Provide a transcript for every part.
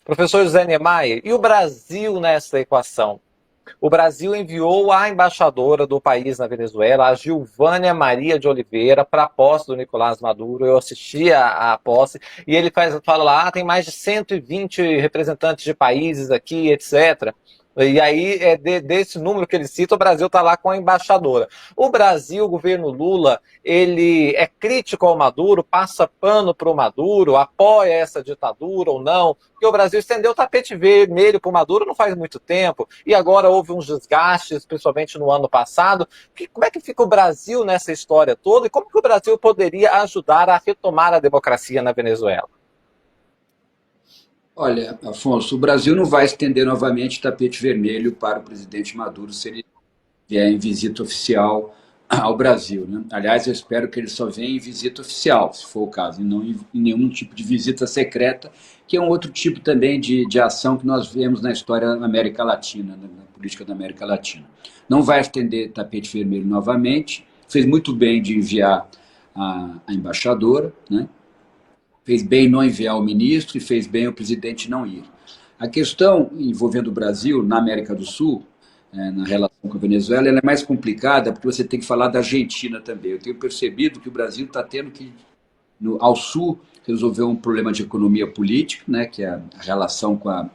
Professor José Niemeyer, e o Brasil nessa equação? O Brasil enviou a embaixadora do país na Venezuela, a Gilvânia Maria de Oliveira, para a posse do Nicolás Maduro. Eu assisti à posse e ele fala lá, tem mais de 120 representantes de países aqui, etc. E aí, desse número que ele cita, o Brasil está lá com a embaixadora. O Brasil, o governo Lula, ele é crítico ao Maduro, passa pano para o Maduro, apoia essa ditadura ou não? Porque o Brasil estendeu o tapete vermelho para o Maduro não faz muito tempo, e agora houve uns desgastes, principalmente no ano passado. Como é que fica o Brasil nessa história toda e como que o Brasil poderia ajudar a retomar a democracia na Venezuela? Olha, Afonso, o Brasil não vai estender novamente tapete vermelho para o presidente Maduro se ele vier em visita oficial ao Brasil, né? Aliás, eu espero que ele só venha em visita oficial, se for o caso, e não em nenhum tipo de visita secreta, que é um outro tipo também de ação que nós vemos na história da América Latina, na política da América Latina. Não vai estender tapete vermelho novamente, fez muito bem de enviar a embaixadora, né? Fez bem não enviar o ministro e fez bem o presidente não ir. A questão envolvendo o Brasil na América do Sul, na relação com a Venezuela, ela é mais complicada porque você tem que falar da Argentina também. Eu tenho percebido que o Brasil está tendo que, ao sul, resolver um problema de economia política, né, que é a relação com a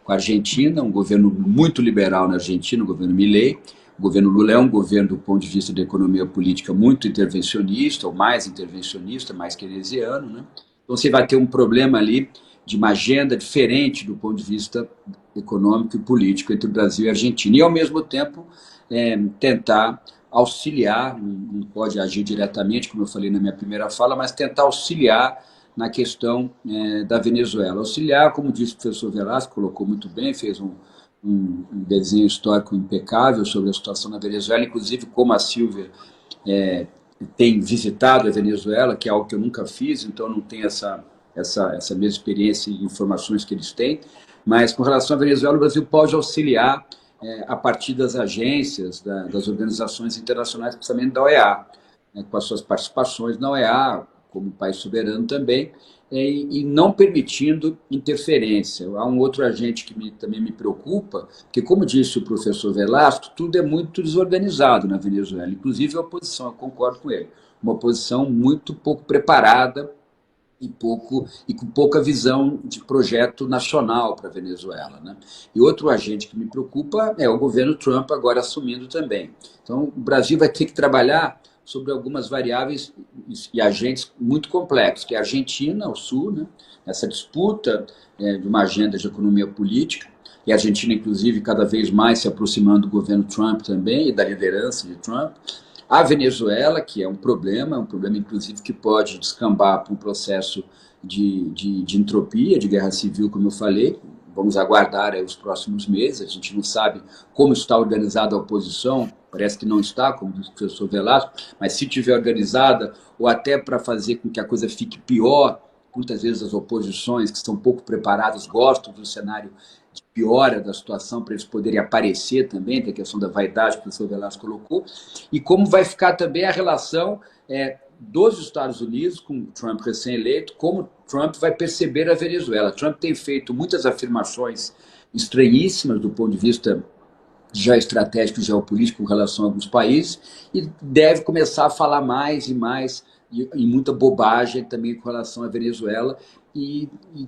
Argentina, um governo muito liberal na Argentina, o governo Milei. O governo Lula é um governo, do ponto de vista da economia política, muito intervencionista, ou mais intervencionista, mais keynesiano, né? Então você vai ter um problema ali de uma agenda diferente do ponto de vista econômico e político entre o Brasil e a Argentina. E, ao mesmo tempo, tentar auxiliar, não pode agir diretamente, como eu falei na minha primeira fala, mas tentar auxiliar na questão da Venezuela. Auxiliar, como disse o professor Velasco, colocou muito bem, fez um desenho histórico impecável sobre a situação na Venezuela, inclusive como a Silvia tem visitado a Venezuela, que é algo que eu nunca fiz, então não tenho essa mesma experiência e informações que eles têm, mas com relação à Venezuela, o Brasil pode auxiliar a partir das agências, das organizações internacionais, principalmente da OEA, com as suas participações na OEA, como país soberano também, e não permitindo interferência. Há um outro agente que também me preocupa, porque, como disse o professor Velasco, tudo é muito desorganizado na Venezuela, inclusive a oposição, eu concordo com ele, uma oposição muito pouco preparada e com pouca visão de projeto nacional para a Venezuela, né? E outro agente que me preocupa é o governo Trump agora assumindo também. Então, o Brasil vai ter que trabalhar sobre algumas variáveis e agentes muito complexos, que é a Argentina, o Sul, né? Essa disputa de uma agenda de economia política, e a Argentina, inclusive, cada vez mais se aproximando do governo Trump também e da liderança de Trump. A Venezuela, que é um problema inclusive que pode descambar para um processo de entropia, de guerra civil, como eu falei. Vamos aguardar os próximos meses, a gente não sabe como está organizada a oposição, parece que não está, como disse o professor Velasco, mas se tiver organizada, ou até para fazer com que a coisa fique pior, muitas vezes as oposições que estão pouco preparadas gostam do cenário de piora da situação para eles poderem aparecer também, tem a questão da vaidade que o professor Velasco colocou, e como vai ficar também a relação dos Estados Unidos, com Trump recém-eleito, como Trump vai perceber a Venezuela. Trump tem feito muitas afirmações estranhíssimas do ponto de vista geoestratégico e geopolítico com relação a alguns países e deve começar a falar mais e mais e muita bobagem também com relação à Venezuela e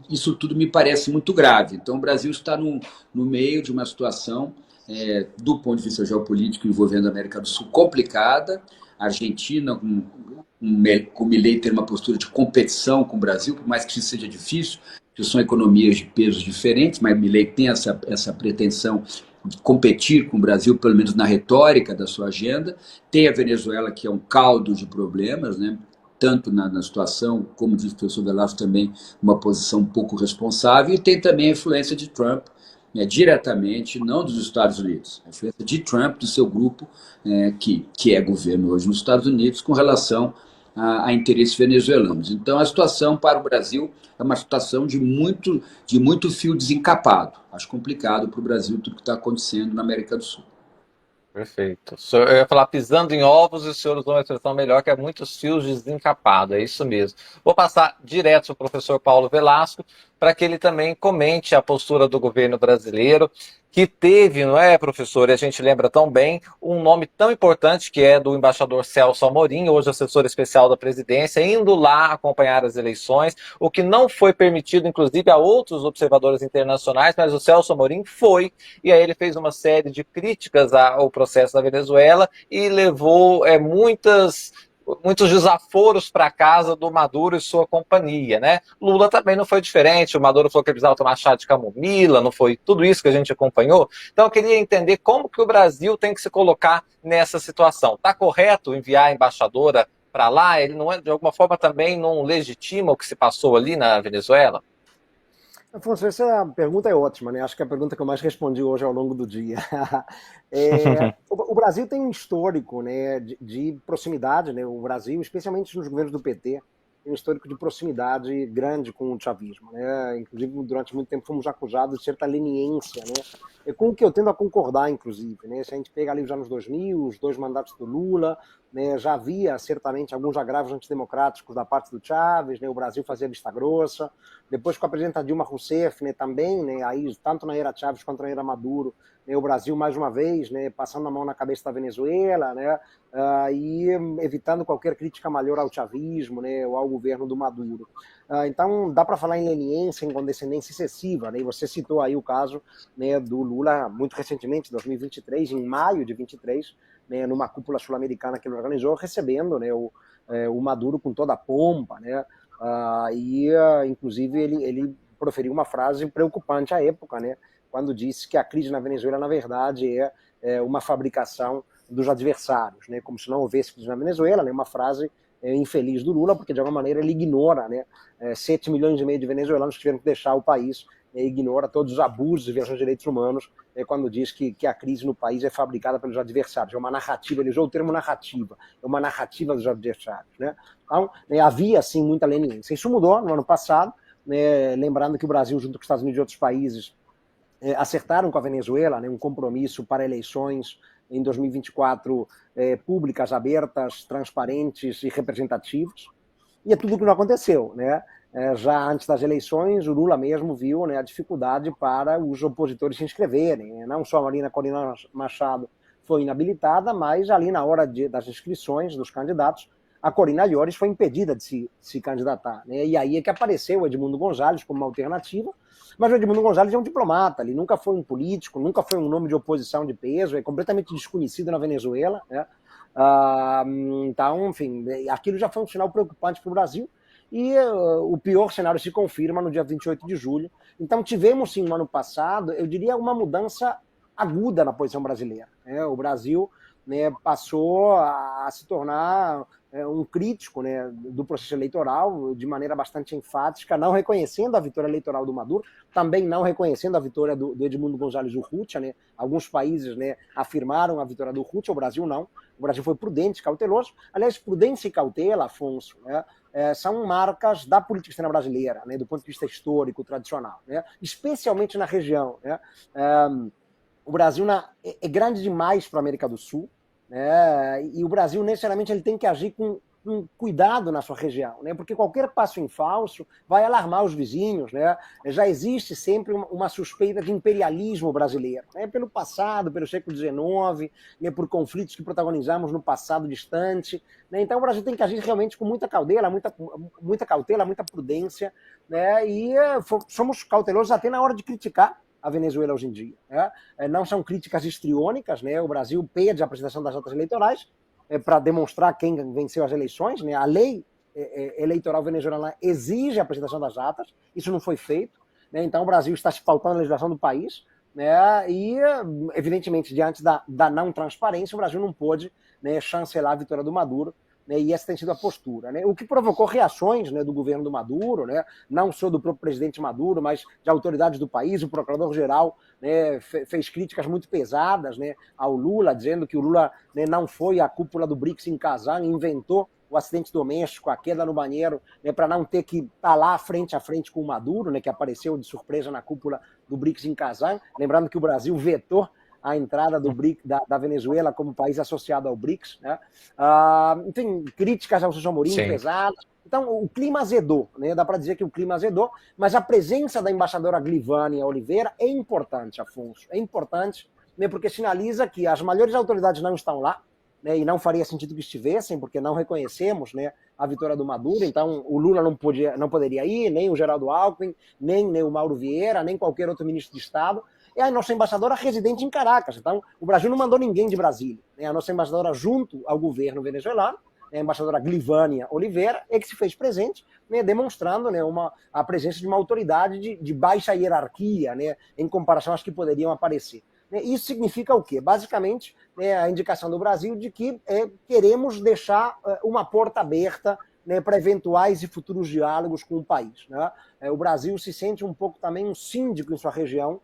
isso tudo me parece muito grave. Então o Brasil está no meio de uma situação do ponto de vista geopolítico envolvendo a América do Sul complicada, a Argentina com o Milei ter uma postura de competição com o Brasil, por mais que isso seja difícil, porque são economias de pesos diferentes, mas Milei tem essa pretensão de competir com o Brasil, pelo menos na retórica da sua agenda. Tem a Venezuela, que é um caldo de problemas, né? Tanto na situação, como diz o professor Velasco também, uma posição um pouco responsável, e tem também a influência de Trump, diretamente, não dos Estados Unidos, a influência de Trump, do seu grupo, que é governo hoje nos Estados Unidos, com relação a interesses venezuelanos. Então, a situação para o Brasil é uma situação de muito fio desencapado. Acho complicado para o Brasil tudo que está acontecendo na América do Sul. Perfeito. Eu ia falar pisando em ovos e o senhor usou uma expressão melhor, que é muitos fios desencapados, é isso mesmo. Vou passar direto para o professor Paulo Velasco. para que ele também comente a postura do governo brasileiro, que teve, não é, professor, e a gente lembra tão bem, um nome tão importante que é do embaixador Celso Amorim, hoje assessor especial da presidência, indo lá acompanhar as eleições, o que não foi permitido, inclusive, a outros observadores internacionais, mas o Celso Amorim foi, e aí ele fez uma série de críticas ao processo da Venezuela e levou muitos desaforos para casa do Maduro e sua companhia, né? Lula também não foi diferente, o Maduro falou que ele precisava tomar chá de camomila, não foi tudo isso que a gente acompanhou. Então eu queria entender como que o Brasil tem que se colocar nessa situação. Está correto enviar a embaixadora para lá? Ele não é, de alguma forma também não legitima o que se passou ali na Venezuela? Afonso, essa pergunta é ótima, né? Acho que é a pergunta que eu mais respondi hoje ao longo do dia. O Brasil tem um histórico, né, de proximidade, né? O Brasil, especialmente nos governos do PT, tem um histórico de proximidade grande com o chavismo, né? Inclusive, durante muito tempo fomos acusados de certa leniência, né? É com o que eu tendo a concordar, inclusive, né? Se a gente pega ali os anos 2000, os 2 mandatos do Lula, né, já havia certamente alguns agravos antidemocráticos da parte do Chávez, né? O Brasil fazia vista grossa. Depois, com a presidenta Dilma Rousseff, né, também, né, aí, tanto na era Chávez quanto na era Maduro, né, o Brasil, mais uma vez, né, passando a mão na cabeça da Venezuela, né, e evitando qualquer crítica maior ao chavismo, né, ou ao governo do Maduro. Então, dá para falar em leniência, em condescendência excessiva. Né, e você citou aí o caso, né, do Lula, muito recentemente, 2023, em maio de 23, né, numa cúpula sul-americana que ele organizou, recebendo, né, o Maduro com toda a pompa, né, inclusive, ele proferiu uma frase preocupante à época, né, quando disse que a crise na Venezuela, na verdade, é uma fabricação dos adversários, né, como se não houvesse crise na Venezuela, né, uma frase infeliz do Lula, porque de alguma maneira ele ignora, né, 7 milhões e meio de venezuelanos que tiveram que deixar o país, ignora todos os abusos e violações de direitos humanos, quando diz que a crise no país é fabricada pelos adversários. É uma narrativa, ele usou o termo narrativa, é uma narrativa dos adversários. Né? Então, havia, sim, muita leniência. Isso mudou no ano passado, né, lembrando que o Brasil, junto com os Estados Unidos e outros países, acertaram com a Venezuela, né, um compromisso para eleições em 2024 públicas, abertas, transparentes e representativas. E é tudo o que não aconteceu, né? Já antes das eleições, o Lula mesmo viu, né, a dificuldade para os opositores se inscreverem. Não só a Marina Corina Machado foi inabilitada, mas ali na hora das inscrições dos candidatos, a Corina Lloris foi impedida de se candidatar. Né? E aí é que apareceu o Edmundo Gonzalez como uma alternativa, mas o Edmundo Gonzalez é um diplomata, ele nunca foi um político, nunca foi um nome de oposição de peso, é completamente desconhecido na Venezuela. Né? Então, enfim, aquilo já foi um sinal preocupante para o Brasil, e o pior cenário se confirma no dia 28 de julho. Então tivemos sim no ano passado, eu diria, uma mudança aguda na posição brasileira. Né? O Brasil, né, passou a se tornar um crítico, né, do processo eleitoral de maneira bastante enfática, não reconhecendo a vitória eleitoral do Maduro, também não reconhecendo a vitória do Edmundo Gonzalez Urrutia. Né? Alguns países, né, afirmaram a vitória do Urrutia, o Brasil não. O Brasil foi prudente, cauteloso. Aliás, prudência e cautela, Afonso, né, são marcas da política externa brasileira, né, do ponto de vista histórico, tradicional, né, especialmente na região. Né. O Brasil é grande demais para a América do Sul, né, e o Brasil necessariamente ele tem que agir com cuidado na sua região, né, porque qualquer passo em falso vai alarmar os vizinhos. Né. Já existe sempre uma suspeita de imperialismo brasileiro, né, pelo passado, pelo século XIX, né, por conflitos que protagonizamos no passado distante. Né. Então o Brasil tem que agir realmente com muita cautela, muita prudência, né, e somos cautelosos até na hora de criticar a Venezuela hoje em dia. Né? Não são críticas histriônicas, né? O Brasil pede a apresentação das atas eleitorais para demonstrar quem venceu as eleições. Né? A lei eleitoral venezuelana exige a apresentação das atas, isso não foi feito. Né? Então o Brasil está se pautando na legislação do país, né? E, evidentemente, diante da não transparência, o Brasil não pôde, né, chancelar a vitória do Maduro. Né, e essa tem sido a postura, né, o que provocou reações, né, do governo do Maduro, né, não só do próprio presidente Maduro, mas de autoridades do país. O procurador-geral, né, fez críticas muito pesadas, né, ao Lula, dizendo que o Lula, né, não foi à cúpula do BRICS em Kazan, inventou o acidente doméstico, a queda no banheiro, né, para não ter que estar lá frente a frente com o Maduro, né, que apareceu de surpresa na cúpula do BRICS em Kazan. Lembrando que o Brasil vetou a entrada da Venezuela como país associado ao BRICS. Né? Enfim, críticas ao Celso Amorim pesadas, Então, o clima azedou, né? Dá para dizer que o clima azedou, mas a presença da embaixadora Glivânia Oliveira é importante, Afonso, é importante, né? Porque sinaliza que as maiores autoridades não estão lá, né? E não faria sentido que estivessem, porque não reconhecemos, né, a vitória do Maduro. Então, o Lula não poderia ir, nem o Geraldo Alckmin, nem o Mauro Vieira, nem qualquer outro ministro de Estado. É a nossa embaixadora residente em Caracas. Então, o Brasil não mandou ninguém de Brasília. É a nossa embaixadora junto ao governo venezuelano, a embaixadora Glivânia Oliveira, é que se fez presente, né, demonstrando, né, a presença de uma autoridade de baixa hierarquia, né, em comparação às que poderiam aparecer. Isso significa o quê? Basicamente, a indicação do Brasil de que queremos deixar uma porta aberta, né, para eventuais e futuros diálogos com o país. Né? O Brasil se sente um pouco também um síndico em sua região,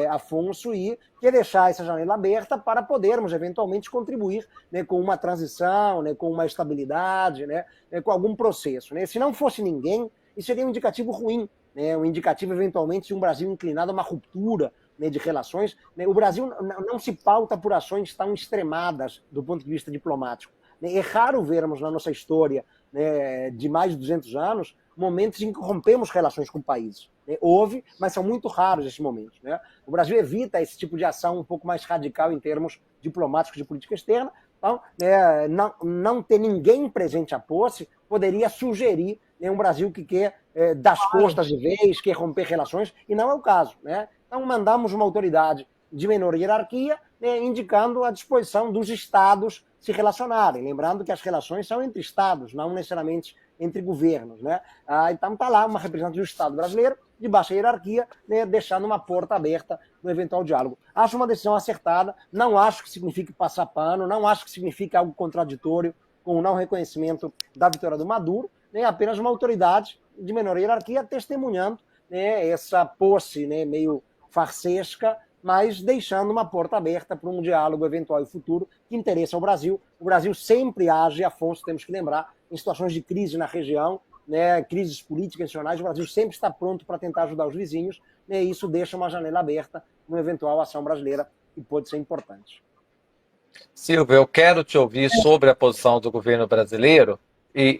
Afonso, e quer deixar essa janela aberta para podermos eventualmente contribuir, né, com uma transição, né, com uma estabilidade, né, com algum processo. Né? Se não fosse ninguém, isso seria um indicativo ruim, né, um indicativo eventualmente de um Brasil inclinado a uma ruptura, né, de relações. Né? O Brasil não se pauta por ações tão extremadas do ponto de vista diplomático. Né? É raro vermos na nossa história, né, de mais de 200 anos, momentos em que rompemos relações com países. Houve, mas são muito raros esses momentos. Né? O Brasil evita esse tipo de ação um pouco mais radical em termos diplomáticos de política externa. Então, não ter ninguém presente à posse poderia sugerir, né, um Brasil que quer das costas de vez, quer romper relações, e não é o caso. Né? Então, mandamos uma autoridade de menor hierarquia, né, indicando a disposição dos Estados se relacionarem. Lembrando que as relações são entre Estados, não necessariamente entre governos. Né? Então está lá uma representante do Estado brasileiro, de baixa hierarquia, né, deixando uma porta aberta no eventual diálogo. Acho uma decisão acertada, não acho que signifique passar pano, não acho que signifique algo contraditório com o não reconhecimento da vitória do Maduro, né, apenas uma autoridade de menor hierarquia testemunhando, né, essa posse, né, meio farsesca, mas deixando uma porta aberta para um diálogo eventual e futuro que interessa ao Brasil. O Brasil sempre age, Afonso, temos que lembrar, em situações de crise na região, né, crises políticas nacionais, o Brasil sempre está pronto para tentar ajudar os vizinhos, né, e isso deixa uma janela aberta numa eventual ação brasileira que pode ser importante. Silvio, eu quero te ouvir sobre a posição do governo brasileiro,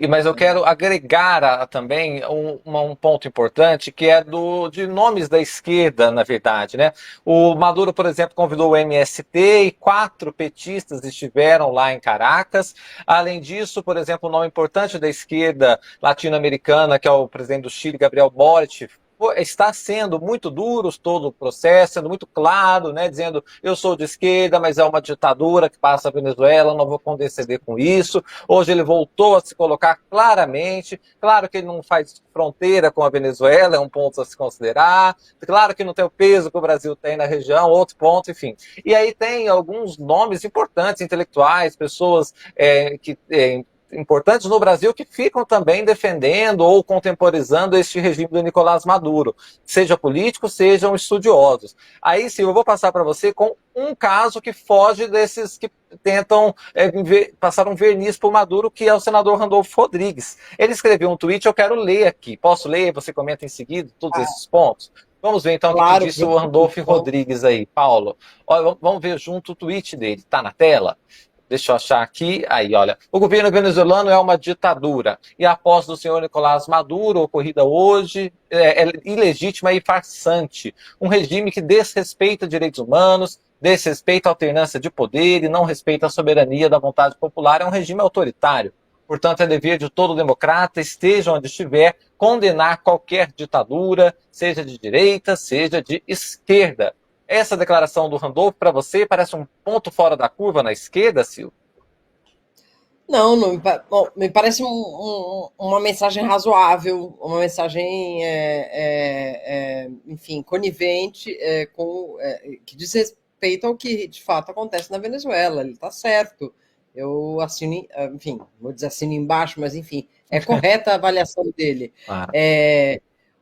mas eu quero agregar também um ponto importante, que é de nomes da esquerda, na verdade. Né? O Maduro, por exemplo, convidou o MST e 4 petistas estiveram lá em Caracas. Além disso, por exemplo, um nome importante da esquerda latino-americana, que é o presidente do Chile, Gabriel Boric, está sendo muito duro todo o processo, sendo muito claro, né, dizendo eu sou de esquerda, mas é uma ditadura que passa a Venezuela, não vou condescender com isso. Hoje ele voltou a se colocar claramente, claro que ele não faz fronteira com a Venezuela, é um ponto a se considerar, claro que não tem o peso que o Brasil tem na região, outro ponto, enfim. E aí tem alguns nomes importantes, intelectuais, pessoas importantes no Brasil que ficam também defendendo ou contemporizando este regime do Nicolás Maduro, seja políticos, sejam estudiosos. Aí sim, eu vou passar para você com um caso que foge desses que tentam passar um verniz para o Maduro, que é o senador Randolfo Rodrigues. Ele escreveu um tweet, eu quero ler aqui. Posso ler? Você comenta em seguida todos esses pontos? Vamos ver então claro, o que disse o Randolfo Rodrigues aí. Paulo, olha, vamos ver junto o tweet dele. Está na tela? Deixa eu achar aqui. Aí, olha. O governo venezuelano é uma ditadura. E a posse do senhor Nicolás Maduro, ocorrida hoje, é ilegítima e farsante. Um regime que desrespeita direitos humanos, desrespeita a alternância de poder e não respeita a soberania da vontade popular. É um regime autoritário. Portanto, é dever de todo democrata, esteja onde estiver, condenar qualquer ditadura, seja de direita, seja de esquerda. Essa declaração do Randolfo, para você, parece um ponto fora da curva na esquerda, Silvio? Não, me parece uma mensagem razoável, uma mensagem, enfim, conivente, que diz respeito ao que de fato acontece na Venezuela. Ele está certo. Eu assino, enfim, vou dizer assino embaixo, mas enfim, é correta a avaliação dele.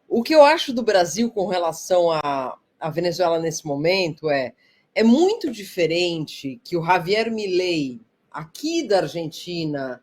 O que eu acho do Brasil com relação a Venezuela nesse momento é muito diferente que o Javier Milei, aqui da Argentina,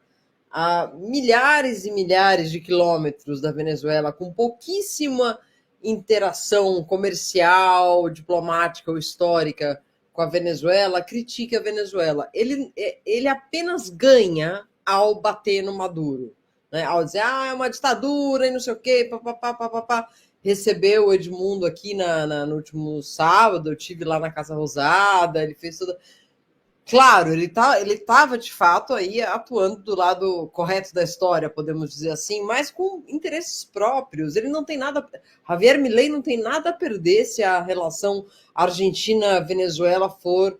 a milhares e milhares de quilômetros da Venezuela, com pouquíssima interação comercial, diplomática ou histórica com a Venezuela, critique a Venezuela. Ele apenas ganha ao bater no Maduro. né? Ao dizer, é uma ditadura e não sei o quê, papapá, papapá. Recebeu o Edmundo aqui no último sábado, eu tive lá na Casa Rosada, ele fez toda. Claro, ele estava de fato aí atuando do lado correto da história, podemos dizer assim, mas com interesses próprios. Ele não tem nada. Javier Milei não tem nada a perder se a relação Argentina-Venezuela for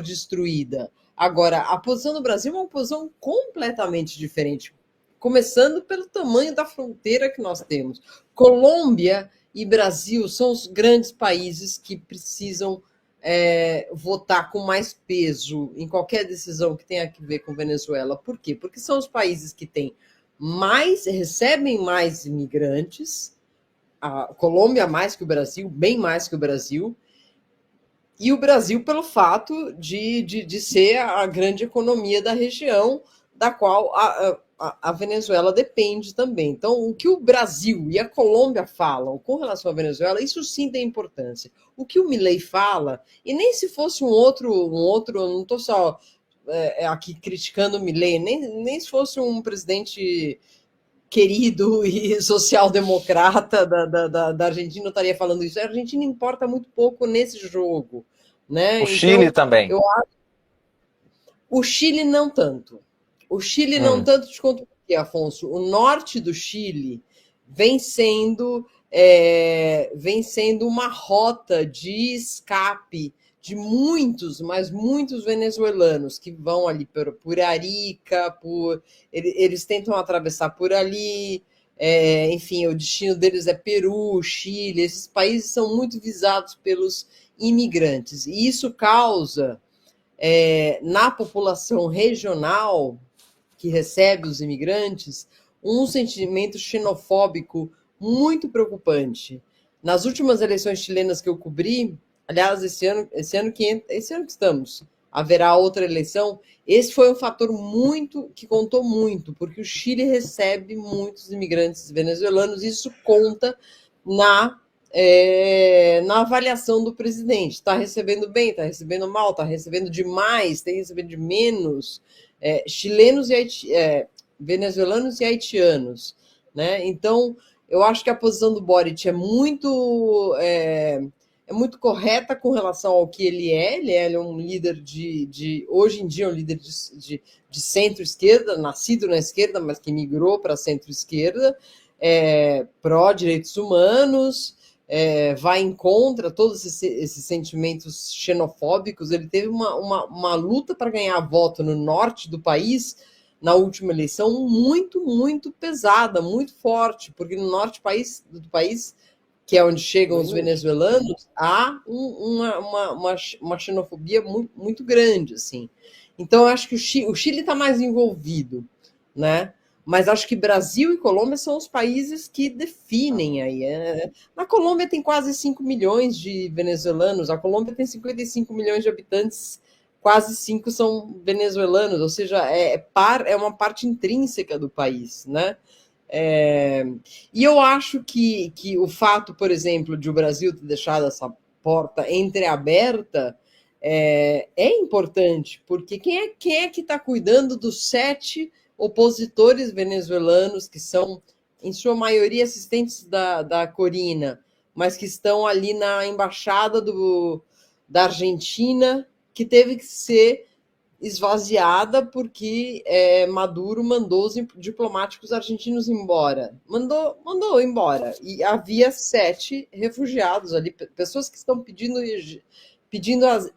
destruída. Agora, a posição do Brasil é uma posição completamente diferente, começando pelo tamanho da fronteira que nós temos. Colômbia e Brasil são os grandes países que precisam votar com mais peso em qualquer decisão que tenha a ver com Venezuela. Por quê? Porque são os países que recebem mais imigrantes, a Colômbia mais que o Brasil, bem mais que o Brasil, e o Brasil pelo fato de ser a grande economia da região, da qual a Venezuela depende também. Então, o que o Brasil e a Colômbia falam com relação à Venezuela, isso sim tem importância. O que o Milei fala, e nem se fosse um outro, não estou só aqui criticando o Milei, nem se fosse um presidente querido e social-democrata da Argentina, eu estaria falando isso. A Argentina importa muito pouco nesse jogo, né? O Chile então, também. O Chile não tanto. O Chile não tanto, te conto por quê, Afonso. O norte do Chile vem sendo uma rota de escape de muitos, mas muitos venezuelanos que vão ali por Arica, eles tentam atravessar por ali, enfim, o destino deles é Peru, Chile, esses países são muito visados pelos imigrantes. E isso causa, na população regional que recebe os imigrantes, um sentimento xenofóbico muito preocupante. Nas últimas eleições chilenas que eu cobri, aliás, esse ano que estamos, haverá outra eleição, esse foi um fator que contou muito, porque o Chile recebe muitos imigrantes venezuelanos, e isso conta na avaliação do presidente. Está recebendo bem, está recebendo mal, está recebendo demais, está recebendo de menos. Chilenos e venezuelanos e haitianos, né? Então, eu acho que a posição do Boric é muito correta com relação ao que ele é. Ele é um líder hoje em dia, um líder de centro-esquerda, nascido na esquerda, mas que migrou para a centro-esquerda, pró-direitos humanos, vai em contra todos esses sentimentos xenofóbicos. Ele teve uma luta para ganhar voto no norte do país, na última eleição, muito, muito pesada, muito forte, porque no norte do país, que é onde chegam os venezuelanos, há uma xenofobia muito, muito grande, assim. Então, eu acho que o Chile está mais envolvido, né? Mas acho que Brasil e Colômbia são os países que definem aí. Na Colômbia tem quase 5 milhões de venezuelanos, a Colômbia tem 55 milhões de habitantes, quase 5 são venezuelanos, ou seja, é uma parte intrínseca do país, né? E eu acho que o fato, por exemplo, de o Brasil ter deixado essa porta entreaberta é importante, porque quem é que está cuidando dos 7 opositores venezuelanos, que são, em sua maioria, assistentes da Corina, mas que estão ali na embaixada da Argentina, que teve que ser esvaziada porque Maduro mandou os diplomáticos argentinos embora. Mandou embora. E havia 7 refugiados ali, pessoas que estão pedindo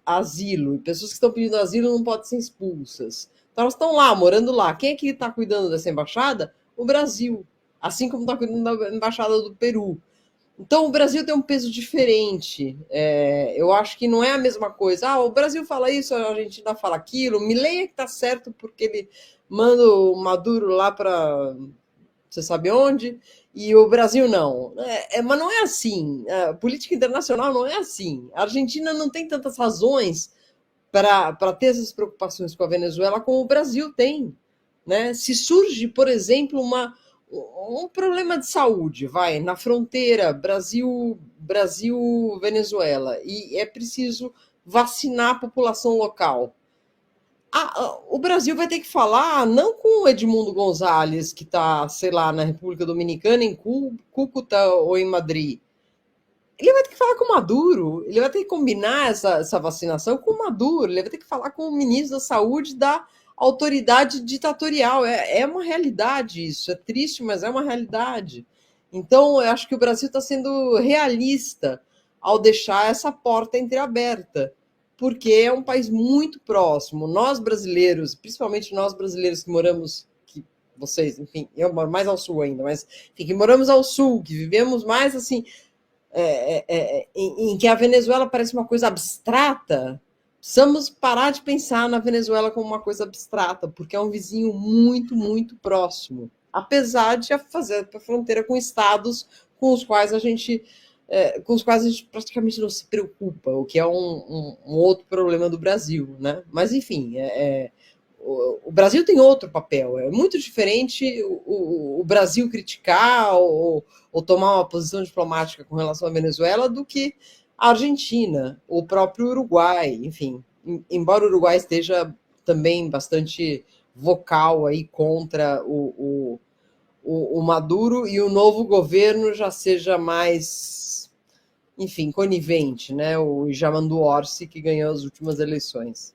asilo, e pessoas que estão pedindo asilo não podem ser expulsas. Então elas estão lá, morando lá. Quem é que está cuidando dessa embaixada? O Brasil. Assim como está cuidando da embaixada do Peru. Então, o Brasil tem um peso diferente. Eu acho que não é a mesma coisa. O Brasil fala isso, a Argentina fala aquilo. O Milei é que está certo porque ele manda o Maduro lá para você sabe onde, e o Brasil não. Mas não é assim. A política internacional não é assim. A Argentina não tem tantas razões para ter essas preocupações com a Venezuela como o Brasil tem, né? Se surge, por exemplo, um problema de saúde, na fronteira Brasil-Venezuela, e é preciso vacinar a população local. O Brasil vai ter que falar não com o Edmundo Gonzalez, que está, sei lá, na República Dominicana, em Cúcuta ou em Madrid. Ele vai ter que falar com o Maduro, ele vai ter que combinar essa vacinação com o Maduro, ele vai ter que falar com o ministro da Saúde da autoridade ditatorial. É uma realidade isso, é triste, mas é uma realidade. Então, eu acho que o Brasil está sendo realista ao deixar essa porta entreaberta, porque é um país muito próximo. Nós brasileiros, principalmente nós brasileiros que moramos, que vocês, enfim, eu moro mais ao sul ainda, mas enfim, que moramos ao sul, que vivemos mais assim, em que a Venezuela parece uma coisa abstrata, precisamos parar de pensar na Venezuela como uma coisa abstrata, porque é um vizinho muito, muito próximo, apesar de fazer a fronteira com estados com os quais a gente praticamente não se preocupa, o que é um outro problema do Brasil, né? Mas enfim, o Brasil tem outro papel, é muito diferente o Brasil criticar ou tomar uma posição diplomática com relação à Venezuela do que a Argentina, o próprio Uruguai, enfim, embora o Uruguai esteja também bastante vocal aí contra o Maduro e o novo governo já seja mais, enfim, conivente, né? O Yamandu Orsi, que ganhou as últimas eleições.